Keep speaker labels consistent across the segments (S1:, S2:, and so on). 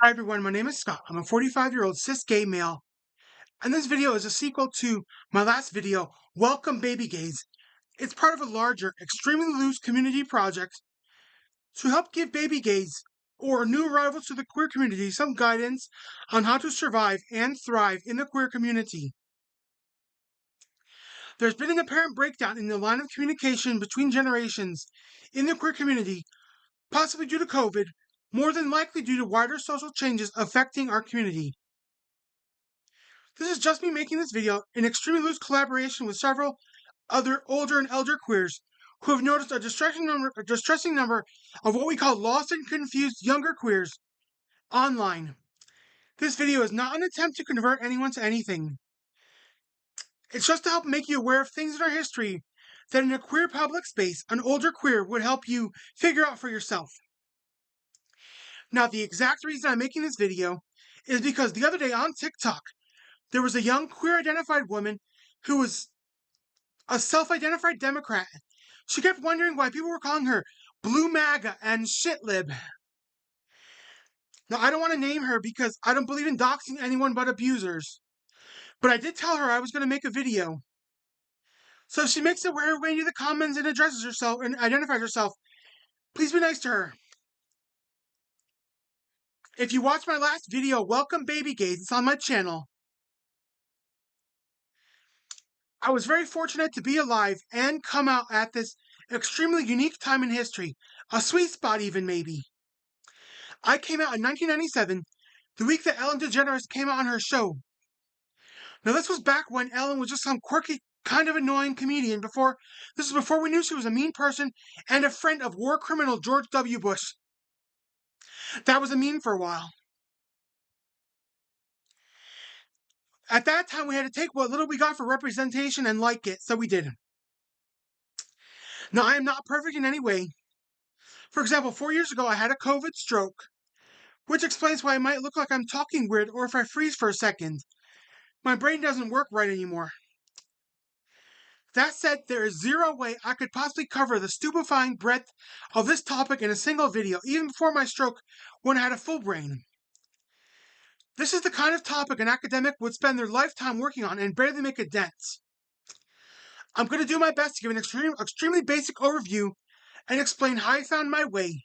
S1: Hi everyone, my name is Scott. I'm a 45-year-old cis gay male, and this video is a sequel to my last video, Welcome Baby Gays. It's part of a larger, extremely loose community project to help give baby gays or new arrivals to the queer community some guidance on how to survive and thrive in the queer community. There's been an apparent breakdown in the line of communication between generations in the queer community, possibly due to COVID, more than likely due to wider social changes affecting our community. This is just me making this video in extremely loose collaboration with several other older and elder queers who have noticed a distressing number of what we call lost and confused younger queers online. This video is not an attempt to convert anyone to anything. It's just to help make you aware of things in our history that in a queer public space, an older queer would help you figure out for yourself. Now, the exact reason I'm making this video is because the other day on TikTok, there was a young queer-identified woman who was a self-identified Democrat. She kept wondering why people were calling her Blue MAGA and Shitlib. Now, I don't want to name her because I don't believe in doxing anyone but abusers. But I did tell her I was going to make a video. So if she makes her way into the comments and addresses herself and identifies herself, please be nice to her. If you watched my last video, Welcome Baby Gays, it's on my channel. I was very fortunate to be alive and come out at this extremely unique time in history. A sweet spot even, maybe. I came out in 1997, the week that Ellen DeGeneres came out on her show. Now, this was back when Ellen was just some quirky, kind of annoying comedian this is before we knew she was a mean person and a friend of war criminal George W. Bush. That was a meme for a while. At that time, we had to take what little we got for representation and like it, so we did. Now, I am not perfect in any way. For example, 4 years ago, I had a COVID stroke, which explains why I might look like I'm talking weird or if I freeze for a second. My brain doesn't work right anymore. That said, there is zero way I could possibly cover the stupefying breadth of this topic in a single video, even before my stroke when I had a full brain. This is the kind of topic an academic would spend their lifetime working on and barely make a dent. I'm going to do my best to give an extremely basic overview and explain how I found my way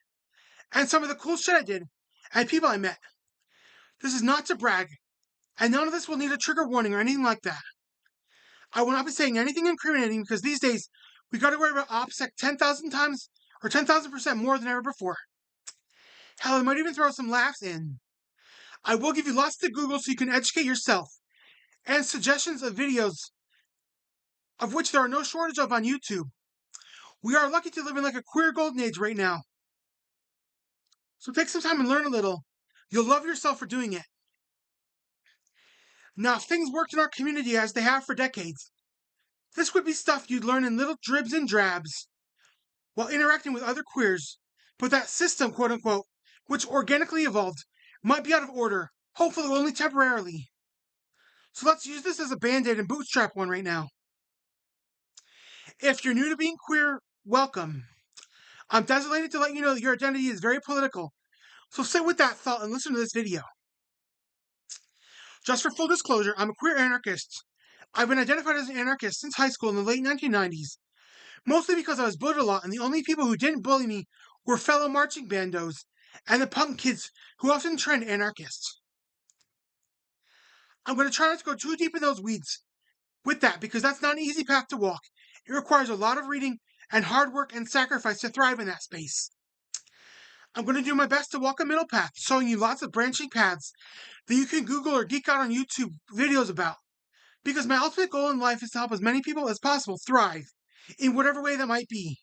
S1: and some of the cool shit I did and people I met. This is not to brag, and none of this will need a trigger warning or anything like that. I will not be saying anything incriminating because these days we got to worry about OPSEC 10,000 times or 10,000% more than ever before. Hell, I might even throw some laughs in. I will give you lots to Google so you can educate yourself and suggestions of videos, of which there are no shortage of on YouTube. We are lucky to live in like a queer golden age right now. So take some time and learn a little. You'll love yourself for doing it. Now, if things worked in our community as they have for decades, this would be stuff you'd learn in little dribs and drabs while interacting with other queers, but that system, quote unquote, which organically evolved, might be out of order, hopefully only temporarily. So let's use this as a band-aid and bootstrap one right now. If you're new to being queer, welcome. I'm designated to let you know that your identity is very political, so sit with that thought and listen to this video. Just for full disclosure, I'm a queer anarchist. I've been identified as an anarchist since high school in the late 1990s, mostly because I was bullied a lot and the only people who didn't bully me were fellow marching bandos and the punk kids who often trend anarchists. I'm going to try not to go too deep in those weeds with that because that's not an easy path to walk. It requires a lot of reading and hard work and sacrifice to thrive in that space. I'm going to do my best to walk a middle path, showing you lots of branching paths that you can Google or geek out on YouTube videos about. Because my ultimate goal in life is to help as many people as possible thrive, in whatever way that might be.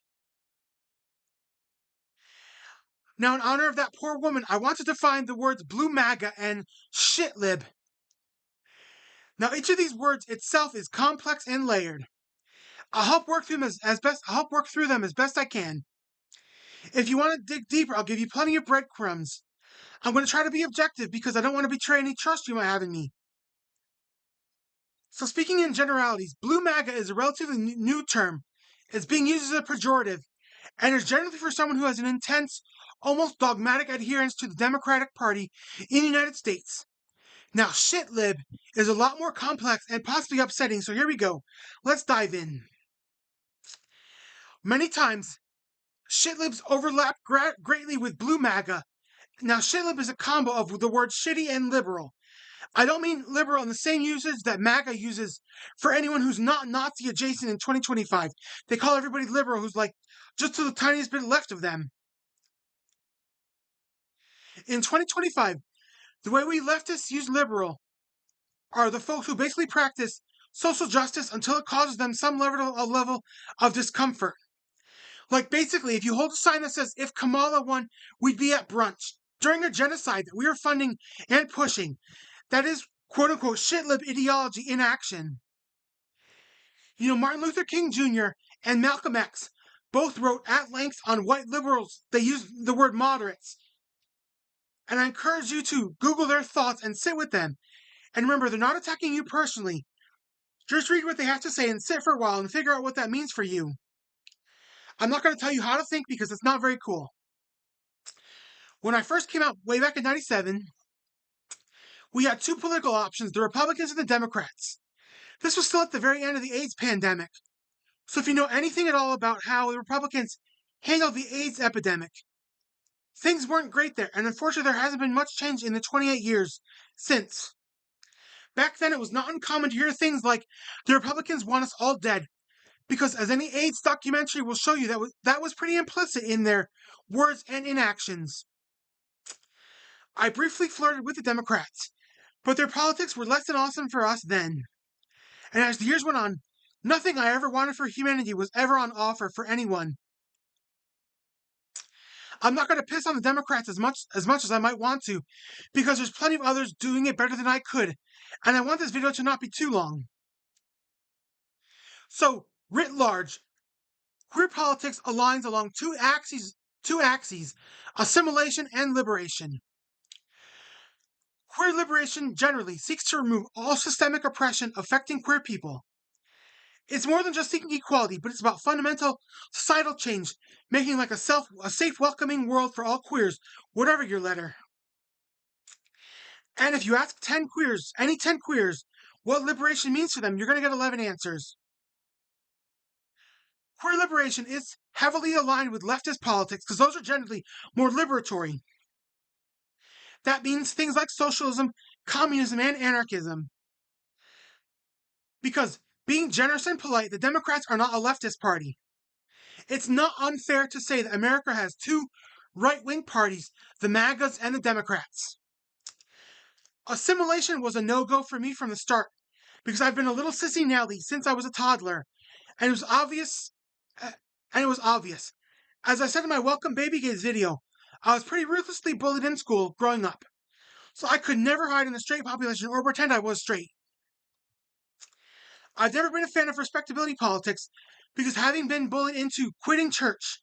S1: Now, in honor of that poor woman, I want to define the words Blue MAGA and Shitlib. Now, each of these words itself is complex and layered. I'll help work through them as best I can. If you want to dig deeper, I'll give you plenty of breadcrumbs. I'm going to try to be objective because I don't want to betray any trust you might have in me. So speaking in generalities, Blue MAGA is a relatively new term. It's being used as a pejorative, and is generally for someone who has an intense, almost dogmatic adherence to the Democratic Party in the United States. Now, shitlib is a lot more complex and possibly upsetting, so here we go. Let's dive in. Many times, shitlibs overlap greatly with blue MAGA. Now, shitlib is a combo of the words shitty and liberal. I don't mean liberal in the same usage that MAGA uses for anyone who's not Nazi adjacent in 2025. They call everybody liberal who's like just to the tiniest bit left of them. In 2025, the way we leftists use liberal are the folks who basically practice social justice until it causes them some level of discomfort. Like basically, if you hold a sign that says, if Kamala won, we'd be at brunch, during a genocide that we are funding and pushing, that is quote unquote shitlib ideology in action. You know, Martin Luther King Jr. and Malcolm X both wrote at length on white liberals. They used the word moderates. And I encourage you to Google their thoughts and sit with them. And remember, they're not attacking you personally. Just read what they have to say and sit for a while and figure out what that means for you. I'm not going to tell you how to think because it's not very cool. When I first came out way back in 97, we had two political options, the Republicans and the Democrats. This was still at the very end of the AIDS pandemic. So if you know anything at all about how the Republicans handled the AIDS epidemic, things weren't great there, and unfortunately there hasn't been much change in the 28 years since. Back then it was not uncommon to hear things like, the Republicans want us all dead, because as any AIDS documentary will show you, that was pretty implicit in their words and inactions. I briefly flirted with the Democrats, but their politics were less than awesome for us then. And as the years went on, nothing I ever wanted for humanity was ever on offer for anyone. I'm not going to piss on the Democrats as much as I might want to, because there's plenty of others doing it better than I could, and I want this video to not be too long. So, writ large, queer politics aligns along two axes, assimilation and liberation. Queer liberation generally seeks to remove all systemic oppression affecting queer people. It's more than just seeking equality, but it's about fundamental societal change, making like a safe, welcoming world for all queers, whatever your letter. And if you ask 10 queers, any 10 queers, what liberation means to them, you're going to get 11 answers. Queer liberation is heavily aligned with leftist politics because those are generally more liberatory. That means things like socialism, communism, and anarchism. Because being generous and polite, the Democrats are not a leftist party. It's not unfair to say that America has two right-wing parties, the MAGAs and the Democrats. Assimilation was a no-go for me from the start because I've been a little sissy Nelly since I was a toddler, and it was obvious. As I said in my Welcome Baby Gays video, I was pretty ruthlessly bullied in school growing up, so I could never hide in the straight population or pretend I was straight. I've never been a fan of respectability politics because having been bullied into quitting church,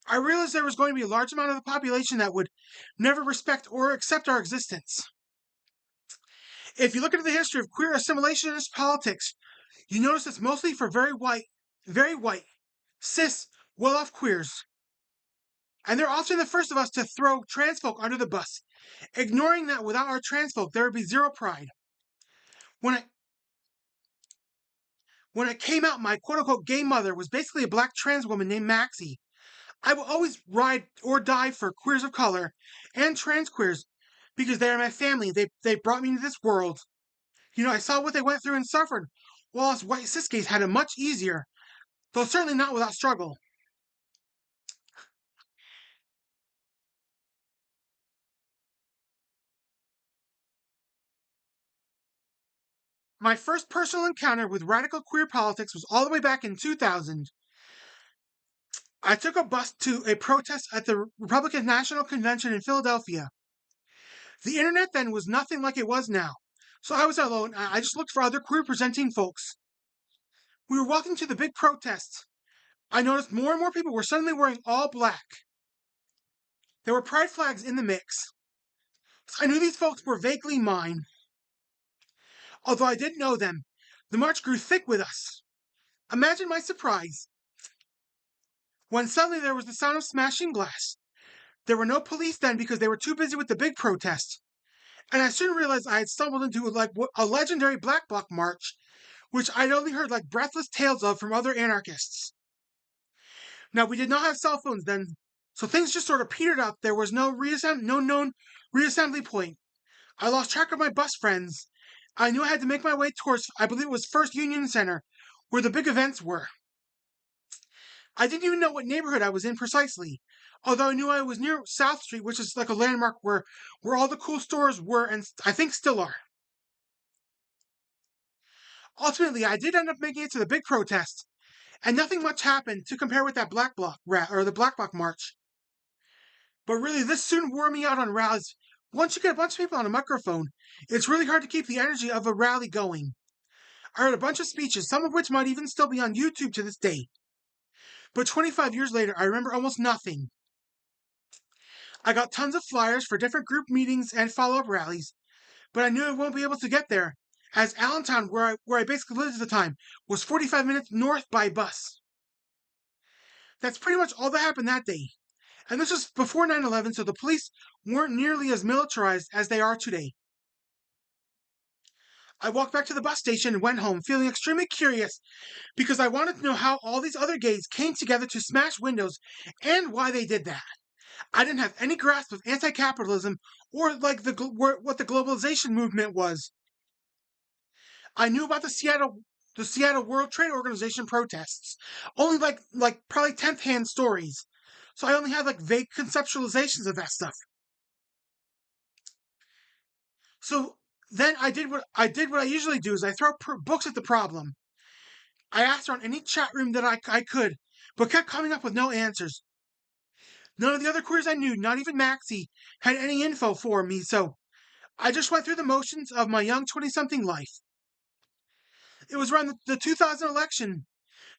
S1: I realized there was going to be a large amount of the population that would never respect or accept our existence. If you look into the history of queer assimilationist politics, you notice it's mostly for very white, cis, well-off queers. And they're often the first of us to throw trans folk under the bus, ignoring that without our trans folk there would be zero pride. When it came out, my quote-unquote gay mother was basically a black trans woman named Maxie. I will always ride or die for queers of color and trans queers because they are my family. They brought me into this world. You know, I saw what they went through and suffered, while us white cis gays had it much easier, though certainly not without struggle. My first personal encounter with radical queer politics was all the way back in 2000. I took a bus to a protest at the Republican National Convention in Philadelphia. The internet then was nothing like it was now, so I was alone. I just looked for other queer presenting folks. We were walking to the big protest. I noticed more and more people were suddenly wearing all black. There were pride flags in the mix. I knew these folks were vaguely mine. Although I didn't know them, the march grew thick with us. Imagine my surprise when suddenly there was the sound of smashing glass. There were no police then because they were too busy with the big protest. And I soon realized I had stumbled into a legendary Black Bloc march, which I'd only heard like breathless tales of from other anarchists. Now, we did not have cell phones then, so things just sort of petered out. There was no known reassembly point. I lost track of my bus friends. I knew I had to make my way towards, I believe it was First Union Center, where the big events were. I didn't even know what neighborhood I was in precisely, although I knew I was near South Street, which is like a landmark where all the cool stores were and I think still are. Ultimately, I did end up making it to the big protest, and nothing much happened to compare with that the Black Bloc March. But really, this soon wore me out on rallies. Once you get a bunch of people on a microphone, it's really hard to keep the energy of a rally going. I heard a bunch of speeches, some of which might even still be on YouTube to this day. But 25 years later, I remember almost nothing. I got tons of flyers for different group meetings and follow-up rallies, but I knew I won't be able to get there, as Allentown, where I basically lived at the time, was 45 minutes north by bus. That's pretty much all that happened that day. And this was before 9/11, so the police weren't nearly as militarized as they are today. I walked back to the bus station and went home, feeling extremely curious because I wanted to know how all these other gays came together to smash windows and why they did that. I didn't have any grasp of anti-capitalism or like what the globalization movement was. I knew about the Seattle World Trade Organization protests, only like probably 10th hand stories. So I only had like vague conceptualizations of that stuff. So then I did what I usually do is I throw books at the problem. I asked around any chat room that I could, but kept coming up with no answers. None of the other queers I knew, not even Maxie, had any info for me, so I just went through the motions of my young 20-something life. It was around the 2000 election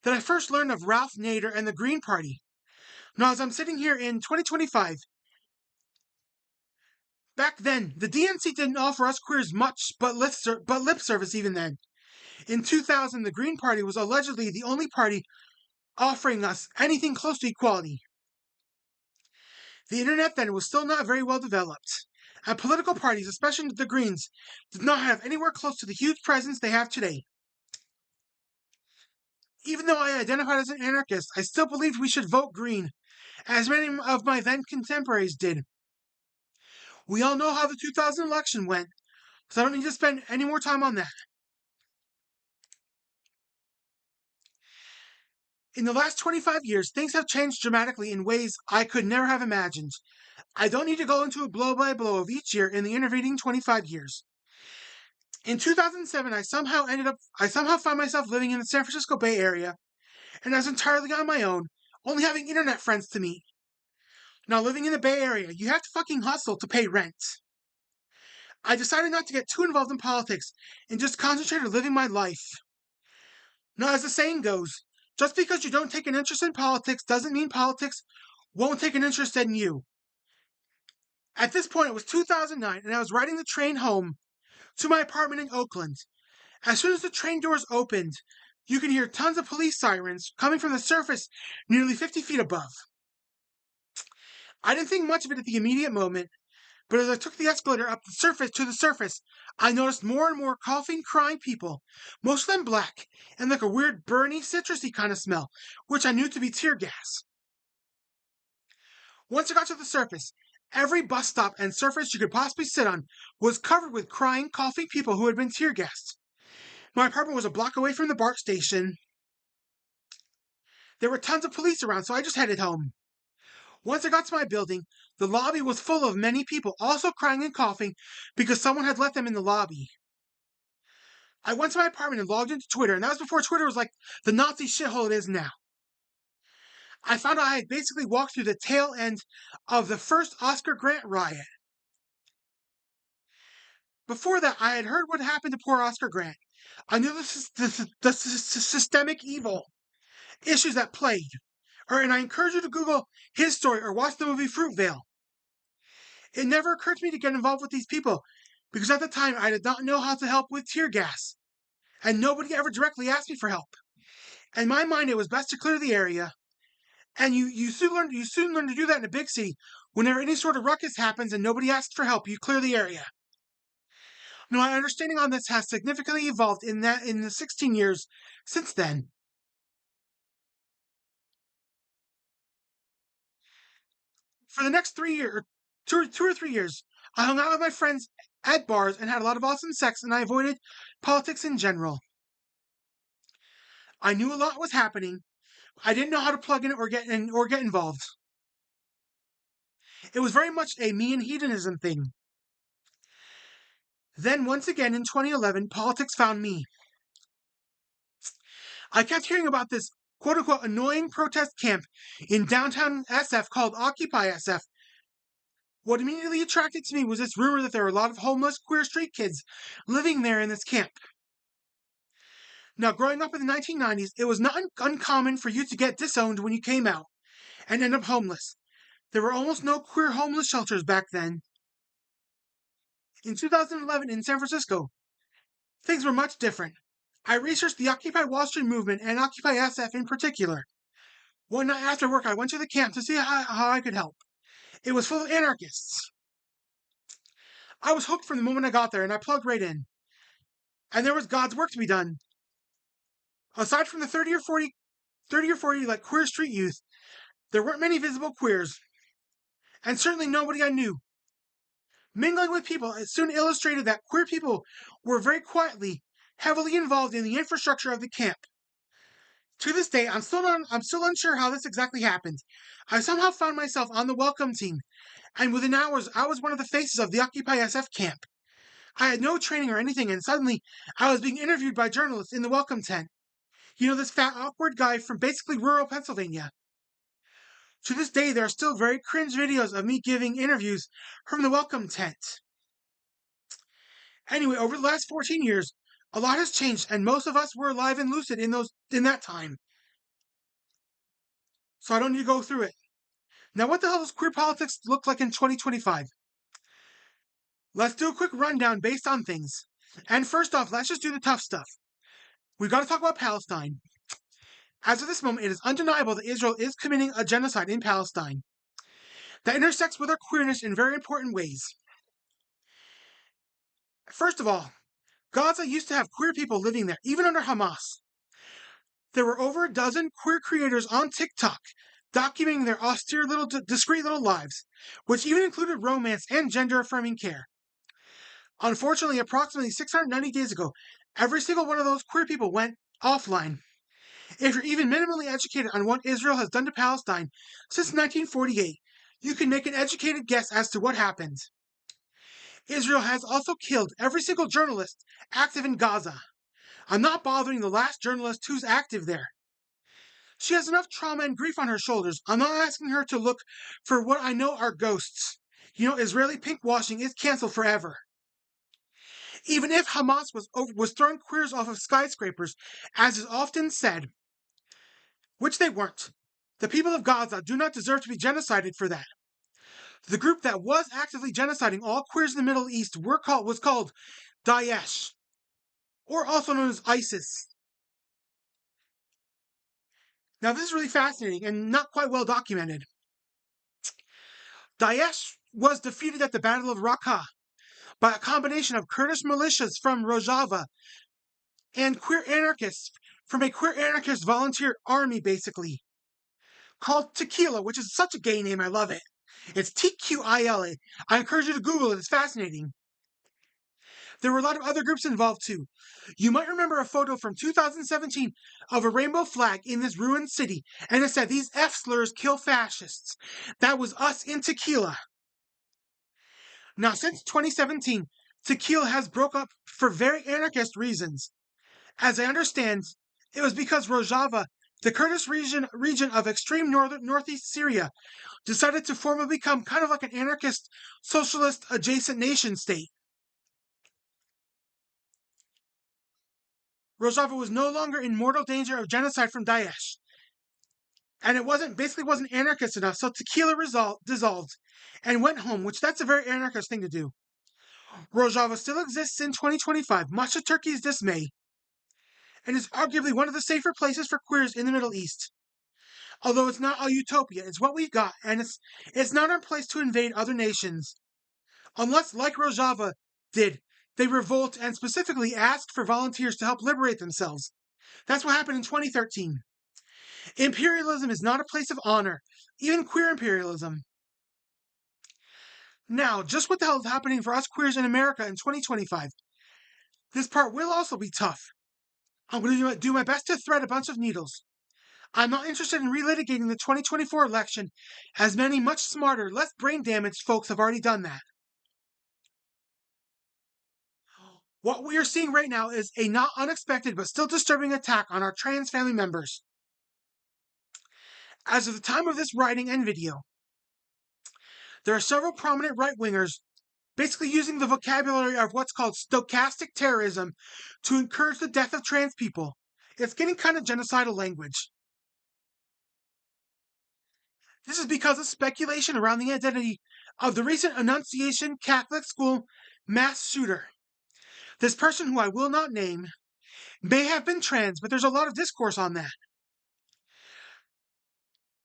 S1: that I first learned of Ralph Nader and the Green Party. Now, as I'm sitting here in 2025, back then, the DNC didn't offer us queers much but lip service even then. In 2000, the Green Party was allegedly the only party offering us anything close to equality. The internet then was still not very well developed, and political parties, especially the Greens, did not have anywhere close to the huge presence they have today. Even though I identified as an anarchist, I still believed we should vote Green, as many of my then contemporaries did. We all know how the 2000 election went, so I don't need to spend any more time on that. In the last 25 years, things have changed dramatically in ways I could never have imagined. I don't need to go into a blow-by-blow of each year in the intervening 25 years. In 2007, I somehow found myself living in the San Francisco Bay Area, and I was entirely on my own, only having internet friends to meet. Now, living in the Bay Area, you have to fucking hustle to pay rent. I decided not to get too involved in politics and just concentrate on living my life. Now, as the saying goes, just because you don't take an interest in politics doesn't mean politics won't take an interest in you. At this point, it was 2009, and I was riding the train home to my apartment in Oakland. As soon as the train doors opened, you can hear tons of police sirens coming from the surface nearly 50 feet above. I didn't think much of it at the immediate moment, but as I took the escalator up to the surface, I noticed more and more coughing, crying people, most of them black, and like a weird burny, citrusy kind of smell, which I knew to be tear gas. Once I got to the surface, every bus stop and surface you could possibly sit on was covered with crying, coughing people who had been tear gassed. My apartment was a block away from the BART station. There were tons of police around, so I just headed home. Once I got to my building, the lobby was full of many people, also crying and coughing because someone had let them in the lobby. I went to my apartment and logged into Twitter, and that was before Twitter was like the Nazi shithole it is now. I found out I had basically walked through the tail end of the first Oscar Grant riot. Before that, I had heard what happened to poor Oscar Grant. I knew the systemic evil issues that plagued. And I encourage you to Google his story or watch the movie Fruitvale. It never occurred to me to get involved with these people because at the time I did not know how to help with tear gas, and nobody ever directly asked me for help. In my mind, it was best to clear the area, And you soon learn to do that in a big city. Whenever any sort of ruckus happens and nobody asks for help, you clear the area. Now, my understanding on this has significantly evolved in the 16 years since then. For the next 3 years, two or 3 years, I hung out with my friends at bars and had a lot of awesome sex, and I avoided politics in general. I knew a lot was happening. I didn't know how to plug in or get involved. It was very much a me and hedonism thing. Then, once again in 2011, politics found me. I kept hearing about this quote unquote annoying protest camp in downtown SF called Occupy SF. What immediately attracted to me was this rumor that there were a lot of homeless queer street kids living there in this camp. Now, growing up in the 1990s, it was not uncommon for you to get disowned when you came out and end up homeless. There were almost no queer homeless shelters back then. In 2011 in San Francisco, things were much different. I researched the Occupy Wall Street movement and Occupy SF in particular. One night after work, I went to the camp to see how I could help. It was full of anarchists. I was hooked from the moment I got there, and I plugged right in. And there was God's work to be done. Aside from the 30 or 40 like queer street youth, there weren't many visible queers, and certainly nobody I knew. Mingling with people, it soon illustrated that queer people were very quietly, heavily involved in the infrastructure of the camp. To this day, I'm still unsure how this exactly happened. I somehow found myself on the welcome team, and within hours, I was one of the faces of the Occupy SF camp. I had no training or anything, and suddenly, I was being interviewed by journalists in the welcome tent. You know, this fat, awkward guy from basically rural Pennsylvania. To this day, there are still very cringe videos of me giving interviews from the welcome tent. Anyway, over the last 14 years, a lot has changed, and most of us were alive and lucid in that time. So I don't need to go through it. Now, what the hell does queer politics look like in 2025? Let's do a quick rundown based on things. And first off, let's just do the tough stuff. We've got to talk about Palestine. As of this moment, it is undeniable that Israel is committing a genocide in Palestine that intersects with our queerness in very important ways. First of all, Gaza used to have queer people living there, even under Hamas. There were over a dozen queer creators on TikTok documenting their austere discreet little lives, which even included romance and gender-affirming care. Unfortunately, approximately 690 days ago, every single one of those queer people went offline. If you're even minimally educated on what Israel has done to Palestine since 1948, you can make an educated guess as to what happened. Israel has also killed every single journalist active in Gaza. I'm not bothering the last journalist who's active there. She has enough trauma and grief on her shoulders. I'm not asking her to look for what I know are ghosts. You know, Israeli pinkwashing is canceled forever. Even if Hamas was throwing queers off of skyscrapers, as is often said, which they weren't, the people of Gaza do not deserve to be genocided for that. The group that was actively genociding all queers in the Middle East was called Daesh, or also known as ISIS. Now, this is really fascinating and not quite well documented. Daesh was defeated at the Battle of Raqqa by a combination of Kurdish militias from Rojava and queer anarchists from a queer anarchist volunteer army, basically, called Tequila, which is such a gay name. I love it. It's TQILA. I encourage you to Google it. It's fascinating. There were a lot of other groups involved too. You might remember a photo from 2017 of a rainbow flag in this ruined city, and it said, "These F slurs kill fascists." That was us in Tequila. Now, since 2017, Tequila has broke up for very anarchist reasons. As I understand, it was because Rojava, the Kurdish region of extreme northeast Syria, decided to formally become kind of like an anarchist, socialist adjacent nation state. Rojava was no longer in mortal danger of genocide from Daesh. And it wasn't anarchist enough, so Tequila dissolved and went home, which that's a very anarchist thing to do. Rojava still exists in 2025, much to Turkey's dismay, and is arguably one of the safer places for queers in the Middle East. Although it's not a utopia, it's what we've got, and it's not our place to invade other nations. Unless, like Rojava did, they revolt and specifically asked for volunteers to help liberate themselves. That's what happened in 2013. Imperialism is not a place of honor, even queer imperialism. Now, just what the hell is happening for us queers in America in 2025? This part will also be tough. I'm going to do my best to thread a bunch of needles. I'm not interested in relitigating the 2024 election, as many much smarter, less brain damaged folks have already done that. What we are seeing right now is a not unexpected but still disturbing attack on our trans family members. As of the time of this writing and video, there are several prominent right-wingers basically using the vocabulary of what's called stochastic terrorism to encourage the death of trans people. It's getting kind of genocidal language. This is because of speculation around the identity of the recent Annunciation Catholic School mass shooter. This person, who I will not name, may have been trans, but there's a lot of discourse on that.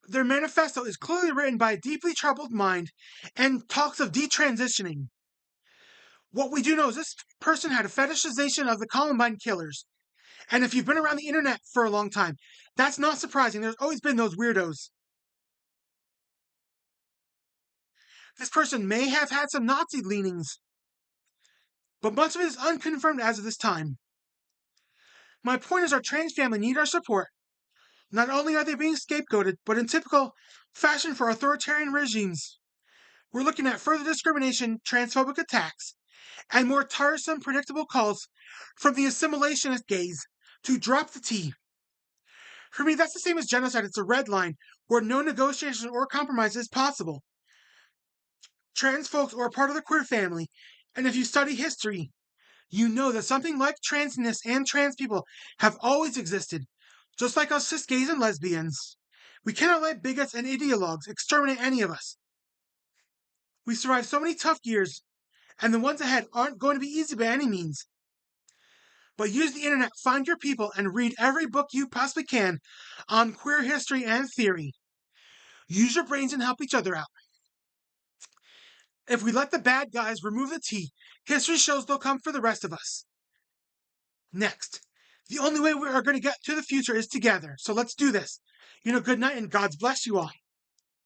S1: Their manifesto is clearly written by a deeply troubled mind and talks of detransitioning. What we do know is this person had a fetishization of the Columbine killers. And if you've been around the internet for a long time, that's not surprising. There's always been those weirdos. This person may have had some Nazi leanings, but much of it is unconfirmed as of this time. My point is, our trans family need our support. Not only are they being scapegoated, but in typical fashion for authoritarian regimes, we're looking at further discrimination, transphobic attacks, and more tiresome, predictable calls from the assimilationist gaze to drop the T. For me, that's the same as genocide. It's a red line where no negotiation or compromise is possible. Trans folks are part of the queer family, and if you study history, you know that something like transness and trans people have always existed, just like us cis gays and lesbians. We cannot let bigots and ideologues exterminate any of us. We survived so many tough years, and the ones ahead aren't going to be easy by any means. But use the internet, find your people, and read every book you possibly can on queer history and theory. Use your brains and help each other out. If we let the bad guys remove the T, history shows they'll come for the rest of us. Next, the only way we are going to get to the future is together. So let's do this. Good night and God's bless you all.